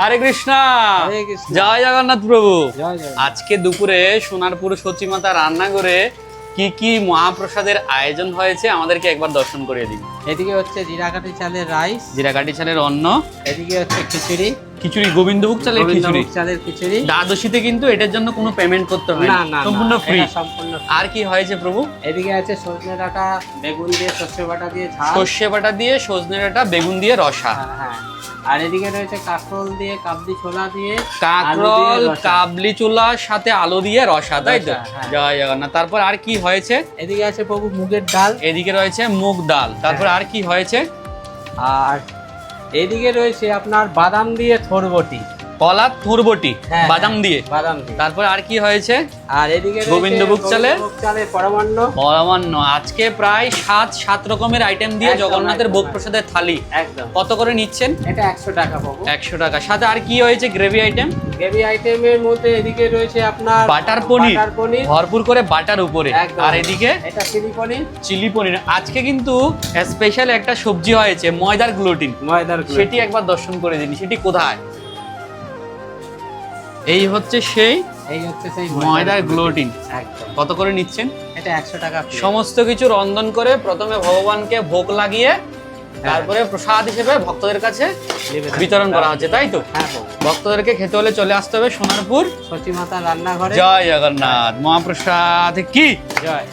হরে কৃষ্ণ। জয় জগন্নাথ প্রভু। আজকে দুপুরে সোনারপুর সচিমাতা রান্নাঘরে কি কি মহাপ্রসাদের আয়োজন হয়েছে আমাদেরকে একবার দর্শন করিয়ে দিন। এদিকে হচ্ছে জিরাকাঠি চালের রাইস, জিরাকাঠি চালের অন্ন, এদিকে হচ্ছে খিচুড়ি, খিচুড়ি গোবিন্দভোগ চালের খিচুড়ি। চালের খিচুড়ি। দ্বাদশীতে কিন্তু এটার জন্য কোনো পেমেন্ট করতে হয় না, সম্পূর্ণ ফ্রি। সম্পূর্ণ। আর কি হয়েছে প্রভু? এদিকে আছে সজনে ডাঁটা, বেগুন দিয়ে, সর্ষে বাটা দিয়ে ঝাল, সর্ষে বাটা দিয়ে, সজনে ডাঁটা, বেগুন দিয়ে রসা। হ্যাঁ। আর এদিকে রয়েছে কাঁকরোল দিয়ে, কাবলি ছোলা দিয়ে, কাঁকরোল কাবলি চুলার সাথে আলু দিয়ে রসা, তাই তো? জয় জগন্নাথ। তারপর আর কি হয়েছে? এদিকে আছে প্রভু মুগের ডাল, এদিকে রয়েছে মুগ ডাল। তারপর আর কি হয়েছে? আর এদিকে রয়েছে আপনার বাদাম দিয়ে থোরবটি, কলার থুরবটি বাদাম দিয়ে। তারপর আর কি হয়েছে? আর এদিকে গোবিন্দভোগ চালের পরমান্ন। পরমান্ন। আজকে প্রায় 7 রকমের আইটেম দিয়ে জগন্নাথের ভোগ প্রসাদের থালি। একদম। কত করে নিচ্ছেন? এটা 100 টাকা পাবো। 100 টাকা। সাথে আর কি হয়েছে? Gravy item. গ্রেভি আইটেমের মধ্যে এদিকে রয়েছে আপনার বাটার পনির, ভরপুর করে বাটার উপরে। আর এদিকে এটা চিলি পনির। চিলি পনির। আজকে কিন্তু স্পেশাল একটা সবজি হয়েছে ময়দার গ্লুটিন। সেটি একবার দর্শন করে দিন। সেটি কোথায়? এই হচ্ছে সেই ময়দার গ্লুটিন। কত করে নিচ্ছেন? এটা 100 টাকা। সমস্ত কিছু রন্ধন করে প্রথমে ভগবানকে ভোগ লাগিয়ে তারপরে প্রসাদ হিসেবে ভক্তদের কাছে বিতরণ করা হচ্ছে, তাই তো? ভক্তদেরকে খেতে হলে চলে আসতে হবে সোনারপুর সচিমাতা রান্নাঘরে। জয় জগন্নাথ। মহাপ্রসাদ কি জয়।